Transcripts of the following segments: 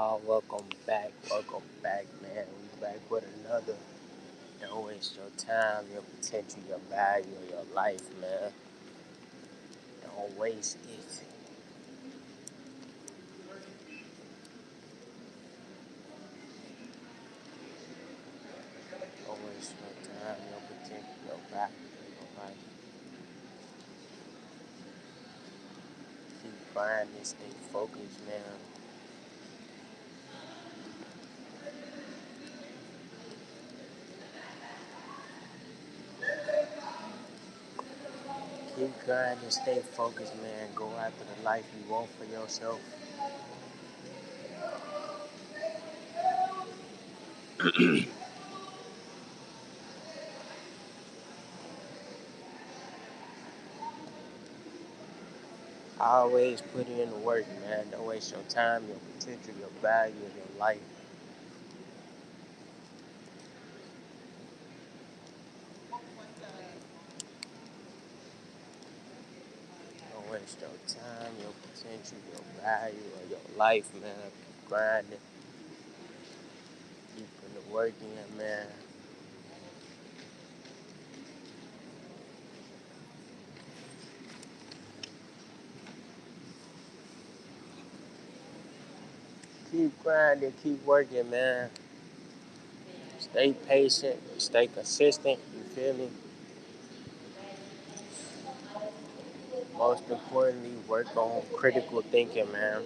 Welcome back, man. We back with another. Don't waste your time, your potential, your value, your life, man. Don't waste it. Don't waste your time, your potential, your value, your life. Keep grinding, stay focused, man. Keep grinding, stay focused, man. Go after the life you want for yourself. Always put in the work, man. Don't waste your time, your potential, your value, your life. Don't waste your time, your potential, your value, or your life, man. Keep grinding, keep putting the work in, man. Keep grinding, keep working, man. Stay patient, stay consistent, you feel me? Most importantly, work on critical thinking, man.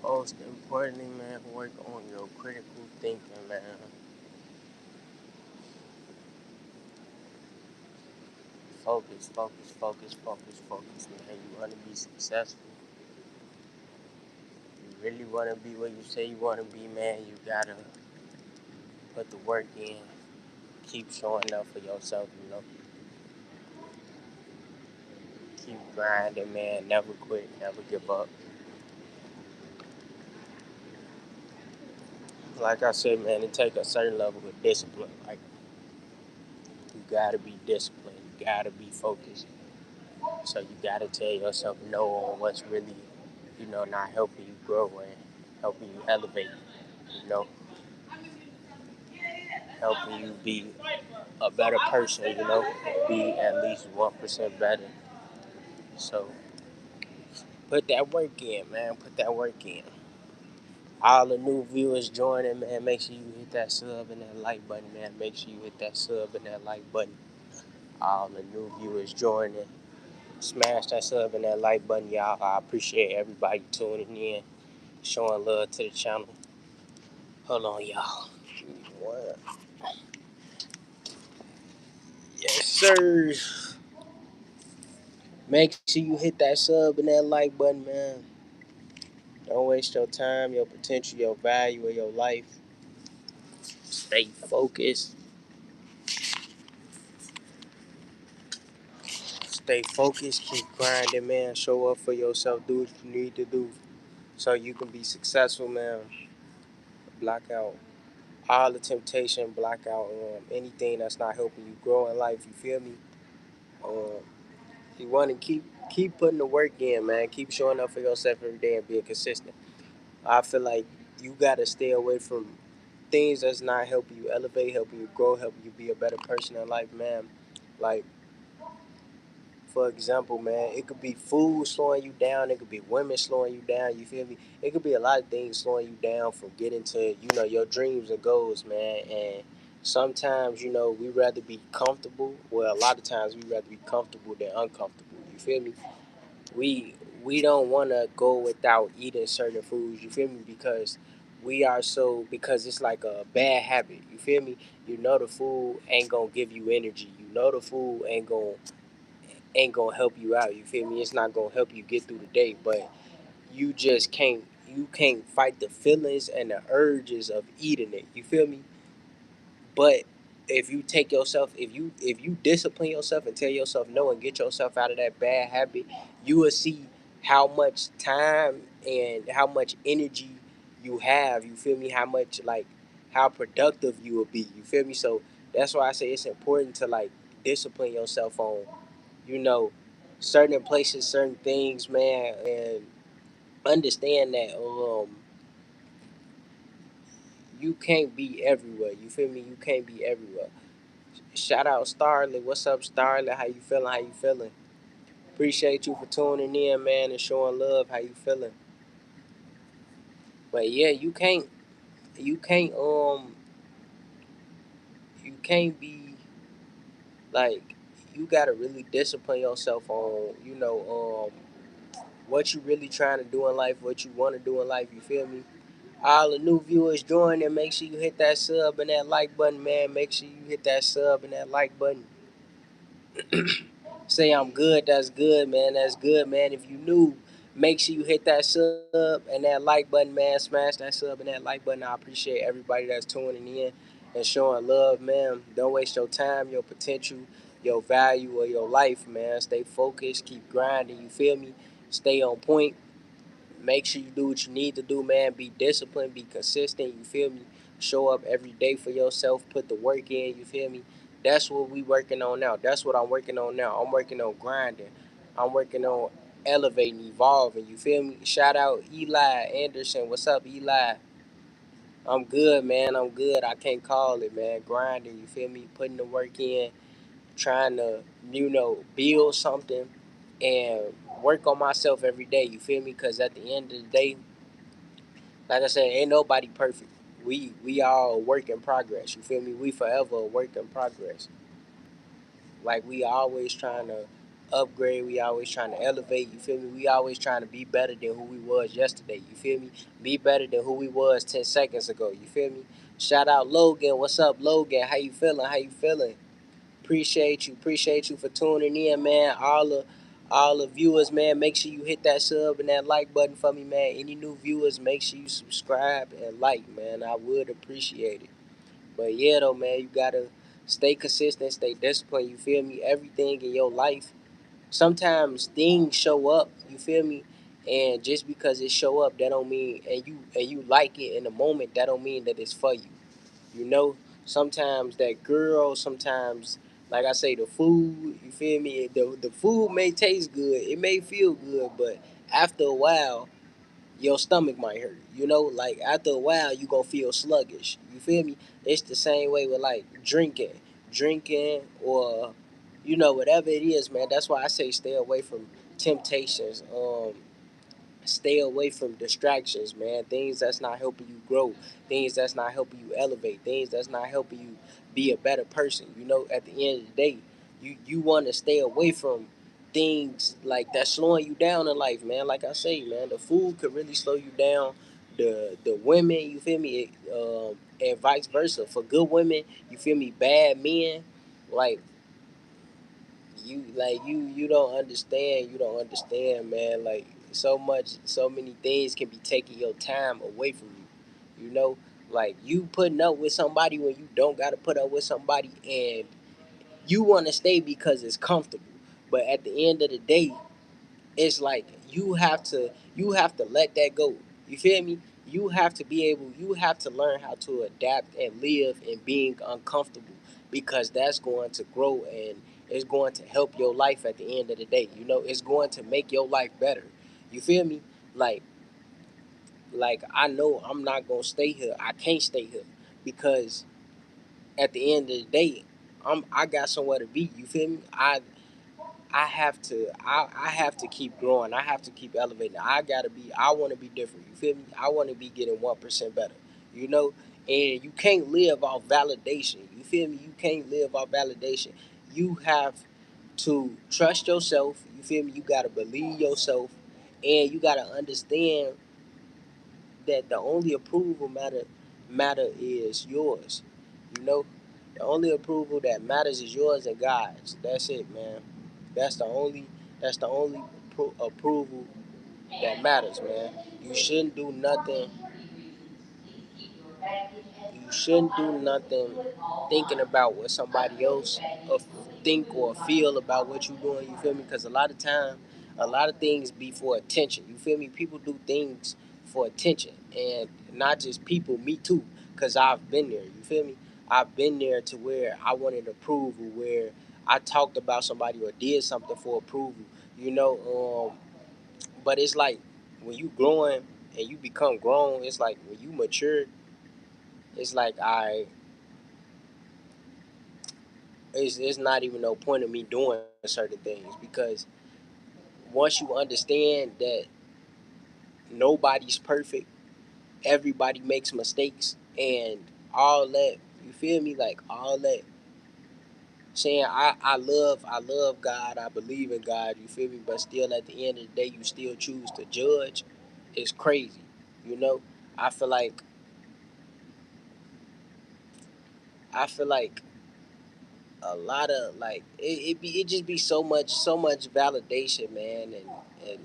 Most importantly, man, work on your critical thinking, man. Focus, man. You want to be successful. You really want to be what you say you want to be, man. You gotta put the work in. Keep showing up for yourself, you know. Keep grinding, man. Never quit, never give up. Like I said, man, it takes a certain level of discipline. Like, you gotta be disciplined. You gotta be focused. So you gotta tell yourself no on what's really, not helping you grow and helping you elevate, you know, helping you be a better person, be at least 1% better. So put that work in, man. Put that work in. All the new viewers joining, man. Make sure you hit that sub and that like button, man. Make sure you hit that sub and that like button. All the new viewers joining. Smash that sub and that like button, y'all. I appreciate everybody tuning in, showing love to the channel. Hold on, y'all. Give me one. Yes, sir. Make sure you hit that sub and that like button, man. Don't waste your time, your potential, your value, or your life. Stay focused. Stay focused. Keep grinding, man. Show up for yourself. Do what you need to do so you can be successful, man. Block out all the temptation. Block out anything that's not helping you grow in life. You feel me? Um, you want to keep putting the work in, man. Keep showing up for yourself every day and being consistent. I feel like you gotta stay away from things that's not helping you elevate, helping you grow, helping you be a better person in life, man. Like, for example, man, it could be food slowing you down. It could be women slowing you down. You feel me? It could be a lot of things slowing you down from getting to, your dreams and goals, man. And sometimes, we rather be comfortable. Well, a lot of times we rather be comfortable than uncomfortable. You feel me? we we don't want to go without eating certain foods, you feel me, because it's like a bad habit, you feel me. The food ain't gonna give you energy, the food ain't gonna help you out, you feel me. It's not gonna help you get through the day, but you can't fight the feelings and the urges of eating it, you feel me. But if you discipline yourself and tell yourself no and get yourself out of that bad habit, you will see how much time and how much energy you have. You feel me? How much, like, how productive you will be. You feel me? So that's why I say it's important to, like, discipline yourself on, you know certain places, certain things, man, and understand that you can't be everywhere. You feel me? You can't be everywhere. Shout out Starlet. What's up, Starlet? How you feeling? How you feeling? Appreciate you for tuning in, man, and showing love. How you feeling? But yeah, you can't you can't be like you gotta really discipline yourself on what you really trying to do in life, what you want to do in life. You feel me? All the new viewers join and make sure you hit that sub and that like button, man. Make sure you hit that sub and that like button. Say I'm good, that's good, man. That's good, man. If you new, make sure you hit that sub and that like button, man. Smash that sub and that like button. I appreciate everybody that's tuning in and showing love, man. Don't waste your time, your potential, your value, or your life, man. Stay focused, keep grinding, you feel me? Stay on point. Make sure you do what you need to do, man. Be disciplined, be consistent, you feel me? Show up every day for yourself, put the work in, you feel me? That's what we working on now. That's what I'm working on now. I'm working on grinding. I'm working on elevating, evolving, you feel me? Shout out Eli Anderson. What's up, Eli? I'm good, man. I'm good. I can't call it, man. Grinding, you feel me? Putting the work in, trying to, build something and work on myself every day, you feel me? Because at the end of the day, like I said, ain't nobody perfect. We all a work in progress. You feel me? We forever a work in progress. Like we always trying to upgrade. We always trying to elevate. You feel me? We always trying to be better than who we was yesterday. You feel me? Be better than who we was 10 seconds ago. You feel me? Shout out Logan. What's up, Logan? How you feeling? How you feeling? Appreciate you. Appreciate you for tuning in, man. All the viewers, man, make sure you hit that sub and that like button for me, man. Any new viewers, make sure you subscribe and like, man. I would appreciate it. But yeah, though, man, you gotta stay consistent, stay disciplined. You feel me? Everything in your life. Sometimes things show up. You feel me? And just because it show up, that don't mean and you like it in the moment. That don't mean that it's for you. You know, sometimes that girl, sometimes, like I say, the food, you feel me? The food may taste good, it may feel good, but after a while, your stomach might hurt. You know, like after a while, you gonna feel sluggish. You feel me? It's the same way with like drinking, or whatever it is, man. That's why I say stay away from temptations. Stay away from distractions, man. Things that's not helping you grow, things that's not helping you elevate, things that's not helping you be a better person. At the end of the day, you want to stay away from things like that's slowing you down in life, man. Like I say, man, the food could really slow you down. The women, you feel me, and vice versa. For good women, you feel me, bad men, like you don't understand, man. Like so many things can be taking your time away from you. Like you putting up with somebody when you don't got to put up with somebody, and you want to stay because it's comfortable. But at the end of the day, it's like you have to let that go. You feel me? You have to learn how to adapt and live in being uncomfortable, because that's going to grow and it's going to help your life at the end of the day. It's going to make your life better. You feel me? Like I know I'm not gonna stay here. I can't stay here because at the end of the day, I got somewhere to be. You feel me? I have to keep growing. I have to keep elevating. I want to be different. You feel me? I want to be getting 1% better. You know, and you can't live off validation. You feel me? You can't live off validation. You have to trust yourself. You feel me? You gotta believe yourself, and you gotta understand that the only approval matter is yours. You know, the only approval that matters is yours and God's. That's it, man. That's the only that's the only approval that matters, man. You shouldn't do nothing. You shouldn't do nothing thinking about what somebody else think or feel about what you're doing. You feel me? Because a lot of things be for attention. You feel me? People do things for attention, and not just people. Me too. Because I've been there. You feel me? I've been there to where I wanted approval, where I talked about somebody or did something for approval, You know, but it's like when you growing and you become grown, it's like when you mature, it's like it's not even no point of me doing certain things because once you understand that nobody's perfect, everybody makes mistakes, and all that, you feel me? Like all that saying I love God, I believe in God, you feel me? But still at the end of the day you still choose to judge, it's crazy. You know? I feel like I feel like a lot of like it just be so much validation, man, and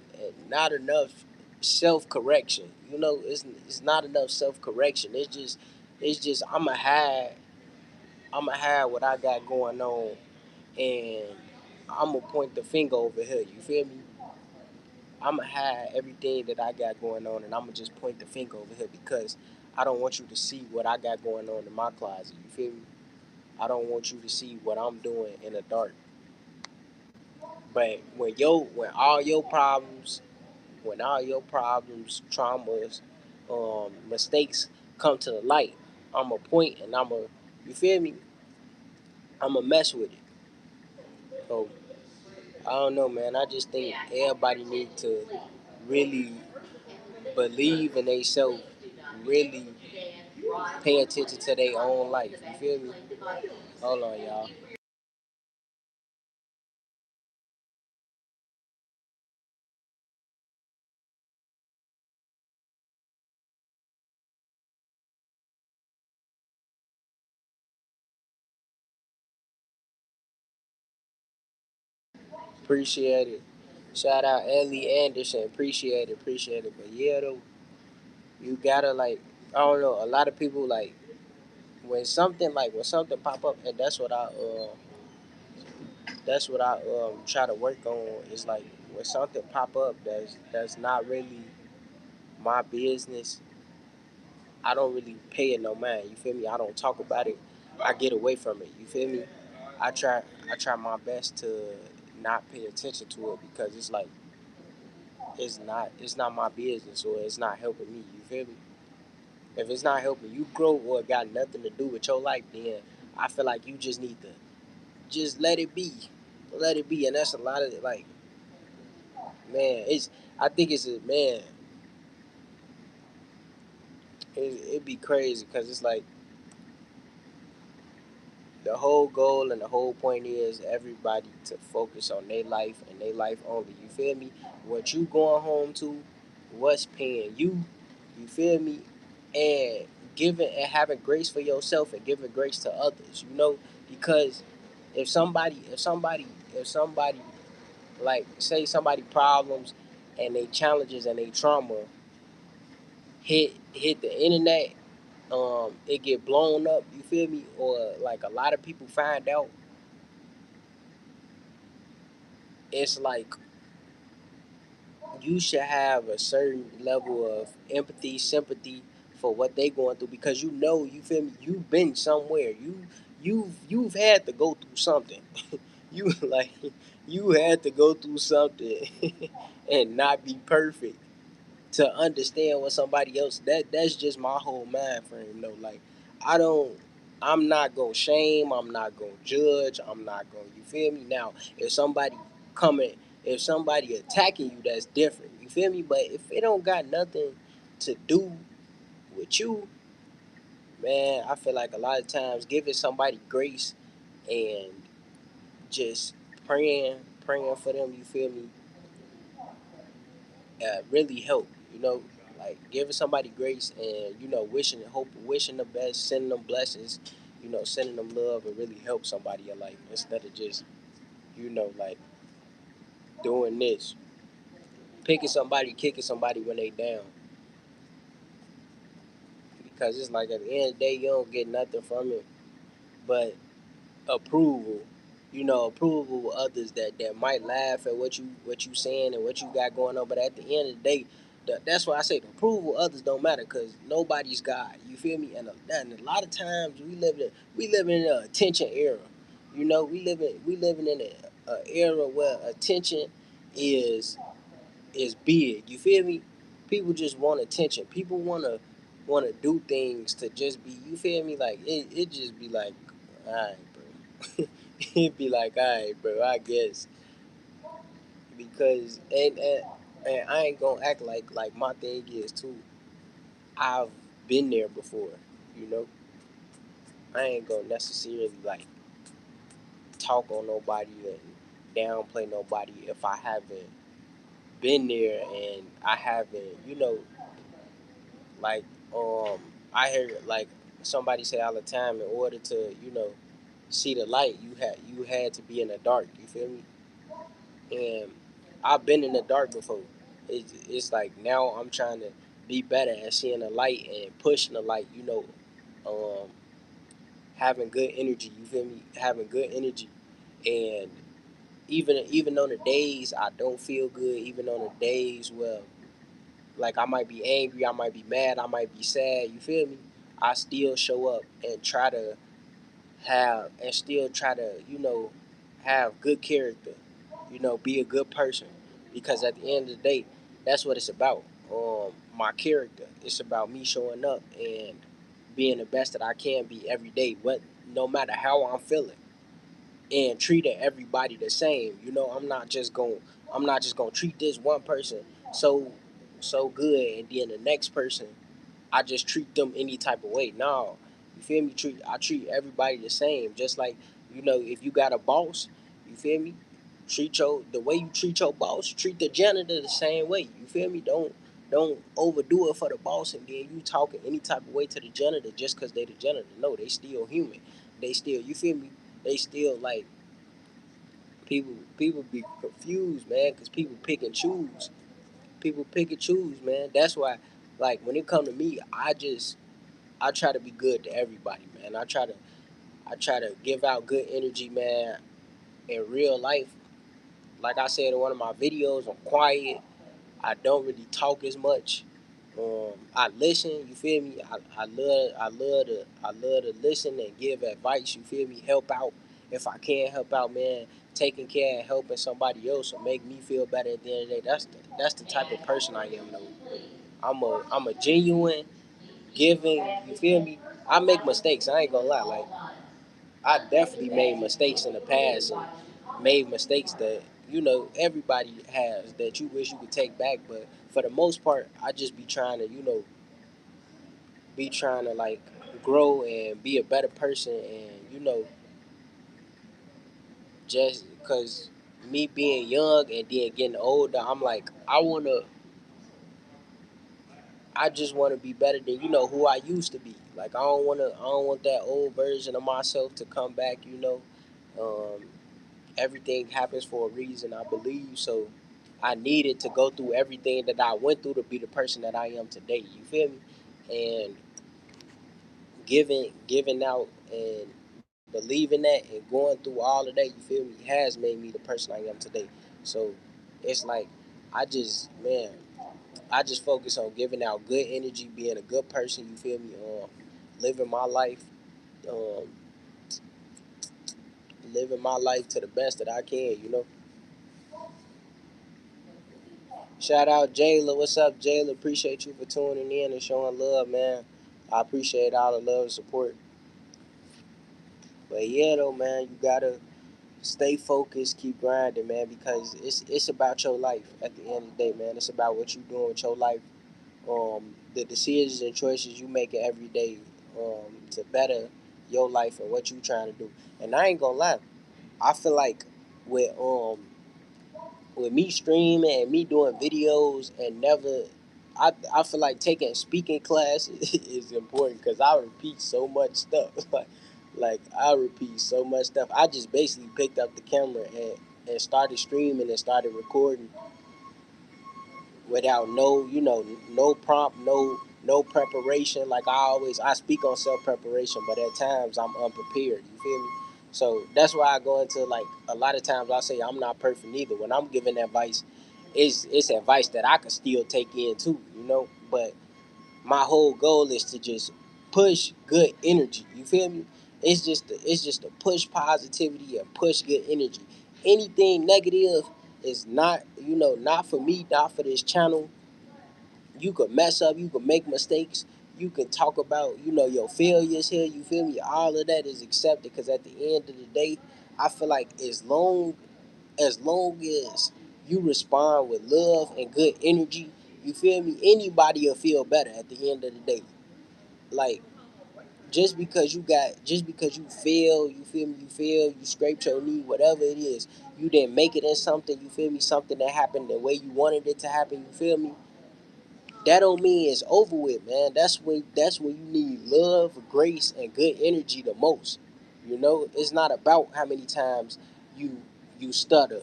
not enough self correction. You know, it's not enough self correction. It's just I'ma hide what I got going on, and I'ma point the finger over here. You feel me? I'ma hide everything that I got going on, and I'ma just point the finger over here because I don't want you to see what I got going on in my closet. You feel me? I don't want you to see what I'm doing in the dark. But when all your problems, traumas, mistakes come to the light, I'ma point and you feel me? I'ma mess with it. So I don't know, man. I just think everybody need to really believe in themselves, really pay attention to their own life. You feel me? Hold on, y'all. Appreciate it. Shout out Ellie Anderson. Appreciate it. But yeah, though, you gotta like, I don't know. A lot of people like when something pop up, and that's what I try to work on. Is like when something pop up that's not really my business. I don't really pay it no mind. You feel me? I don't talk about it. I get away from it. You feel me? I try I try my best to not pay attention to it because it's not my business or it's not helping me. You feel me? If it's not helping you grow or it got nothing to do with your life, then I feel like you just need to just let it be. Let it be. And that's a lot of like, man, I think it's a man, it'd be crazy because it's like the whole goal and the whole point is everybody to focus on their life and their life only. You feel me? What you going home to, what's paying you, you feel me? And giving and having grace for yourself and giving grace to others, because if somebody like say somebody problems and they challenges and they trauma hit the internet, it get blown up, you feel me? Or like a lot of people find out, it's like you should have a certain level of empathy, sympathy for what they going through because you feel me, you've been somewhere. You've had to go through something. You like you had to go through something and not be perfect to understand what somebody else that's just my whole mind frame though. Like I don't I'm not gonna shame, I'm not gonna judge, I'm not gonna, you feel me? Now if somebody coming if somebody attacking you, that's different. You feel me? But if it don't got nothing to do with you, man, I feel like a lot of times giving somebody grace and just praying for them, you feel me, really help. Like giving somebody grace and wishing the best, sending them blessings, sending them love, and really help somebody in life instead of just like doing this, picking somebody, kicking somebody when they down. Because it's like at the end of the day, you don't get nothing from it but approval. Approval of others that might laugh at what you saying and what you got going on. But at the end of the day, that's why I say the approval of others don't matter because nobody's God. You feel me? And a lot of times we live in an attention era. We living in a era where attention is is big. You feel me? People just want attention. People wanna do things to just be. You feel me? Like it just be like, all right, bro. It be like, all right, bro. I guess because and I ain't gonna act like my thing is too. I've been there before. You know, I ain't gonna necessarily like talk on nobody and downplay nobody if I haven't been there and I haven't, like um I hear like somebody say all the time, in order to, see the light, you had to be in the dark. You feel me? And I've been in the dark before. It's like now I'm trying to be better at seeing the light and pushing the light. Having good energy. You feel me? Having good energy, and even on the days I don't feel good, even on the days where like I might be angry, I might be mad, I might be sad. You feel me? I still show up and try to try to have good character. Be a good person, because at the end of the day, that's what it's about. My character. It's about me showing up and being the best that I can be every day. What No matter how I'm feeling, and treating everybody the same. I'm not just gonna treat this one person so good, and then the next person I just treat them any type of way. No, you feel me? I treat everybody the same. Just like, if you got a boss, you feel me? The way you treat your boss, treat the janitor the same way. You feel me? Don't overdo it for the boss, and then you talking any type of way to the janitor just because they the janitor. No, they still human. They still, you feel me? They still like, people be confused, man, because people pick and choose. People pick and choose, man. That's why, like, when it come to me, I try to be good to everybody, man. I try to give out good energy, man. In real life, like I said in one of my videos, I'm quiet. I don't really talk as much. I listen. You feel me? I love to listen and give advice. You feel me? Help out if I can help out, man. Taking care and helping somebody else will make me feel better at the end of the day. That's the type of person I am, though. I'm a genuine, giving. You feel me? I make mistakes. I ain't gonna lie. Like, I definitely made mistakes in the past, and made mistakes that everybody has, that you wish you could take back. But for the most part, I just be trying to like grow and be a better person, and just because me being young and then getting older, I'm like, I just want to be better than who I used to be. Like, I don't want that old version of myself to come back. Um, Everything happens for a reason, I believe. So I needed to go through everything that I went through to be the person that I am today. You feel me? And giving out and believing that and going through all of that, you feel me, has made me the person I am today. So it's like, man, I just focus on giving out good energy, being a good person. You feel me? Living my life, um, living my life to the best that I can. Shout out Jayla. What's up, Jayla? Appreciate you for tuning in and showing love, man. I appreciate all the love and support. But yeah, though, man, you gotta stay focused, keep grinding, man, because it's about your life at the end of the day, man. It's about what you doing with your life, the decisions and choices you making every day, to better your life and what you trying to do. And I ain't gonna lie, I feel like with me streaming and me doing videos and never, I feel like taking speaking classes is important, because I repeat so much stuff. like I repeat so much stuff. I just basically picked up the camera and started streaming and started recording without no prompt, no preparation. Like, I speak on self preparation, but at times I'm unprepared. You feel me? So that's why I go into, like, a lot of times I say I'm not perfect either. When I'm giving advice, it's advice that I can still take in too. But my whole goal is to just push good energy. You feel me? It's just to push positivity and push good energy. Anything negative is not, not for me, not for this channel. You could mess up, you could make mistakes, you can talk about, your failures here, you feel me? All of that is accepted, because at the end of the day, I feel like as long as you respond with love and good energy, you feel me? Anybody will feel better at the end of the day. Like, just because you fail, you feel me, you fail, you scraped your knee, whatever it is, you didn't make it in something, you feel me, something that happened the way you wanted it to happen, you feel me? That don't mean it's over with, man. That's when you need love, grace, and good energy the most. It's not about how many times you you stutter.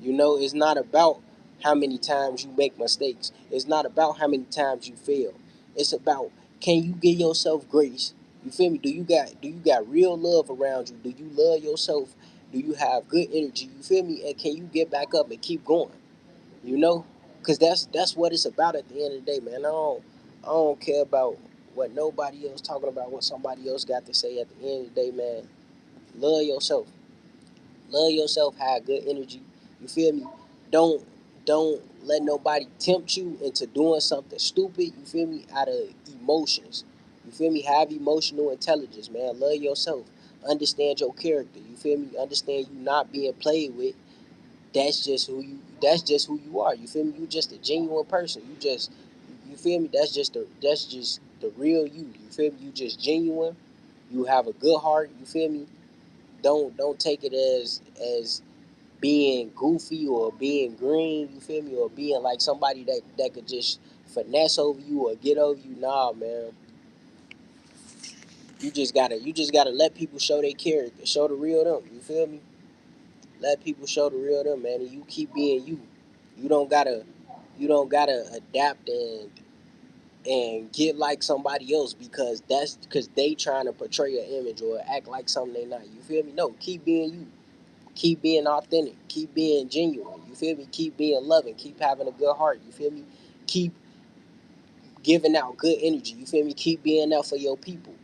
It's not about how many times you make mistakes. It's not about how many times you fail. It's about, can you give yourself grace? You feel me? Do you got real love around you? Do you love yourself? Do you have good energy? You feel me? And can you get back up and keep going? You know, because that's what it's about at the end of the day, man. I don't care about what nobody else talking about, what somebody else got to say. At the end of the day, man, love yourself. Love yourself. Have good energy. You feel me? Don't let nobody tempt you into doing something stupid. You feel me? Out of emotions. You feel me? Have emotional intelligence, man. Love yourself. Understand your character. You feel me? Understand you not being played with. That's just who you are. You feel me? You just a genuine person. You feel me? That's just the real you. You feel me? You just genuine. You have a good heart. You feel me? Don't take it as being goofy or being green. You feel me? Or being like somebody that could just finesse over you or get over you. Nah, man. You just gotta let people show their character, show the real them. You feel me? Let people show the real them, man, and you keep being you. You don't gotta you don't gotta adapt and get like somebody else, because they trying to portray an image or act like something they not. You feel me? No, keep being you. Keep being authentic. Keep being genuine. You feel me? Keep being loving. Keep having a good heart. You feel me? Keep giving out good energy. You feel me? Keep being there for your people.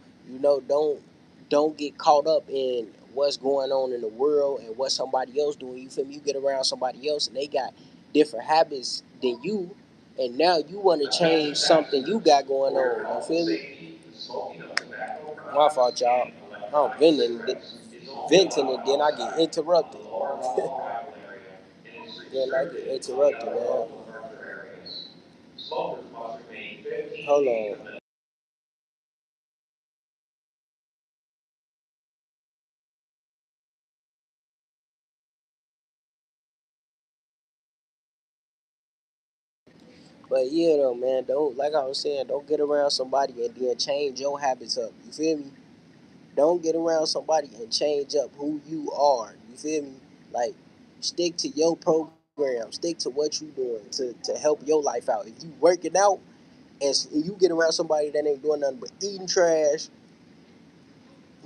Don't get caught up in what's going on in the world and what somebody else doing. You feel me? You get around somebody else and they got different habits than you, and now you want to change something you got going on. You feel me? My fault, y'all. I'm venting, and then I get interrupted. Then I get interrupted, man. Hold on. But yeah, though, man, don't, like I was saying, don't get around somebody and then change your habits up. You feel me? Don't get around somebody and change up who you are. You feel me? Like, stick to your program. Stick to what you doing to help your life out. If you working out and you get around somebody that ain't doing nothing but eating trash,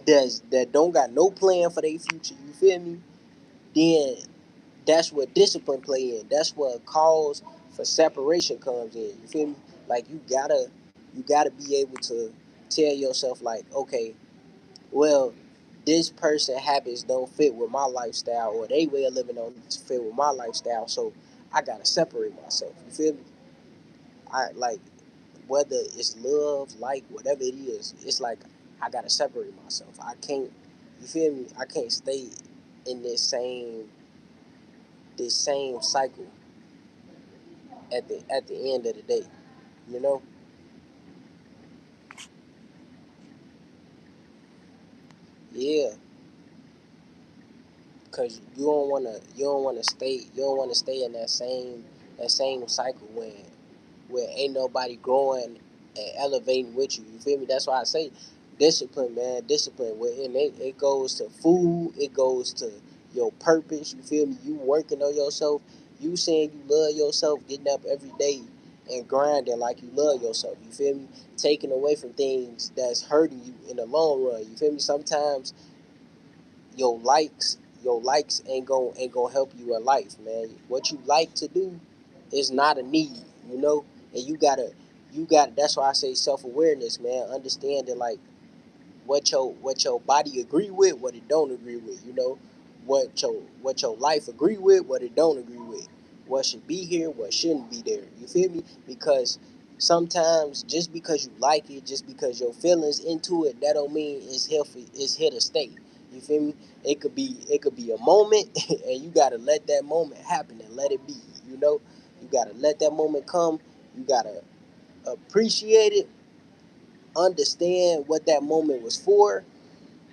that don't got no plan for their future, you feel me? Then that's where discipline play in. That's where cause for separation comes in. You feel me? Like, you gotta be able to tell yourself, like, okay, well, this person habits don't fit with my lifestyle, or they way of living don't fit with my lifestyle, so I gotta separate myself. You feel me? I like, whether it's love, like, whatever it is, it's like I gotta separate myself. I can't, you feel me? I can't stay in this same cycle at the end of the day. You know? Yeah, cause you don't wanna stay in that same cycle where ain't nobody growing and elevating with you. You feel me? That's why I say discipline, man. Discipline. And it goes to food. It goes to your purpose. You feel me? You working on yourself. You saying you love yourself, getting up every day and grinding like you love yourself. You feel me? Taking away from things that's hurting you in the long run. You feel me? Sometimes your likes your likes ain't gonna help you in life, man. What you like to do is not a need, you know. And you got that's why I say self-awareness, man. Understanding, like, what your body agree with, what it don't agree with, you know. what your life agree with, what it don't agree with, what should be here, what shouldn't be there. You feel me? Because sometimes just because you like it, just because your feelings into it, that don't mean it's healthy. It's here to stay. You feel me? It could be a moment, and you gotta let that moment happen and let it be. You know, you gotta let that moment come. You gotta appreciate it, understand what that moment was for,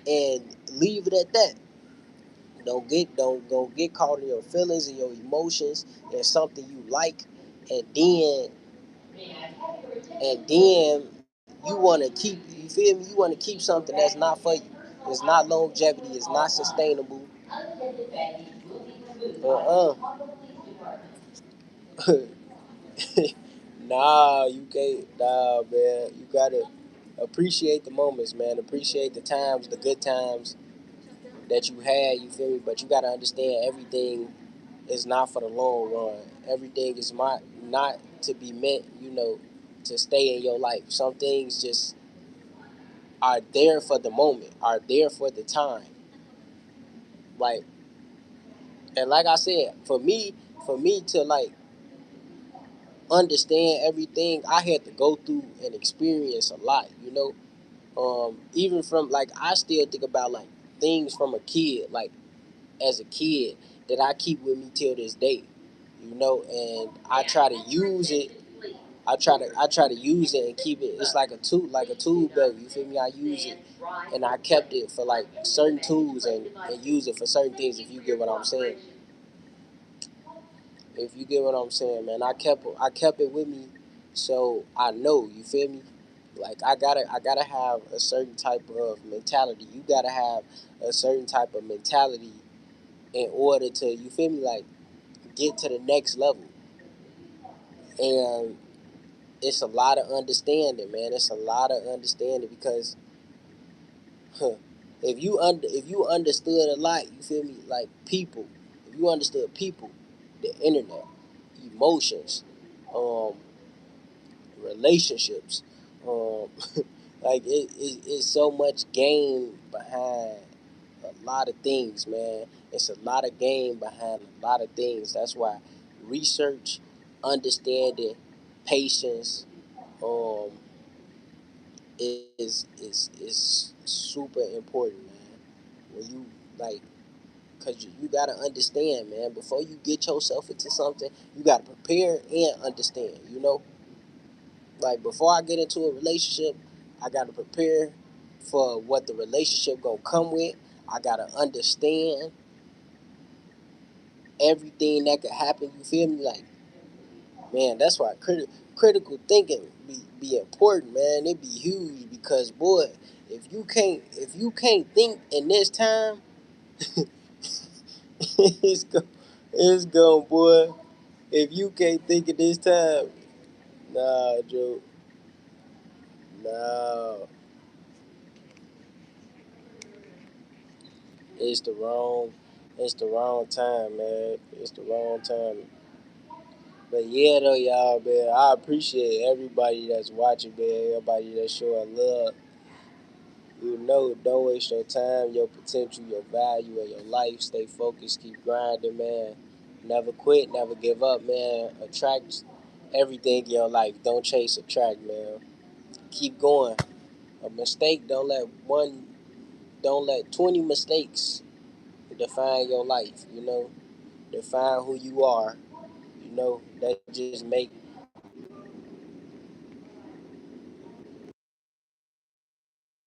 and leave it at that. Don't get caught in your feelings and your emotions and something you like, and then you want to keep. You feel me? You want to keep something that's not for you. It's not longevity. It's not sustainable. Uh Nah, you can't. Nah, man. You gotta appreciate the moments, man. Appreciate the times, the good times that you had. You feel me? But you gotta understand everything is not for the long run. Everything is not to be meant, to stay in your life. Some things just are there for the moment, are there for the time. Like, and like I said, for me to like understand everything, I had to go through and experience a lot. Even from like I still think about like things from a kid, like as a kid that I keep with me till this day. And I try to use it. I try to use it and keep it. It's like a tool belt. You feel me? I use it, and I kept it for like certain tools and use it for certain things. If you get what I'm saying. If you get what I'm saying, man, I kept it with me, so I know. You feel me? Like I gotta have a certain type of mentality. You gotta have a certain type of mentality in order to, you feel me, like get to the next level. And it's a lot of understanding, man. It's a lot of understanding because huh, if you understood a lot, you feel me, like people. If you understood people, the internet, emotions, um, relationships, um, like it's so much game behind a lot of things, man. It's a lot of game behind a lot of things. That's why research, understanding, patience, um, is super important, man. When you like, cause you gotta understand, man. Before you get yourself into something, you gotta prepare and understand. Like before I get into a relationship, I gotta prepare for what the relationship gonna come with. I gotta understand everything that could happen. You feel me? Like, man, that's why critical thinking be important, man. It be huge because boy, if you can't think in this time, it's go it's gone, boy. If you can't think in this time, nah, Joe, nah, it's the wrong, it's the wrong time, man. It's the wrong time. But yeah, though, y'all, man, I appreciate everybody that's watching, man. Everybody that's showing love. Don't waste your time, your potential, your value, of your life. Stay focused, keep grinding, man. Never quit, never give up, man. Attract everything in your life. Don't chase, attract, man. Keep going. A mistake, don't let 20 mistakes define your life. Define who you are. That just make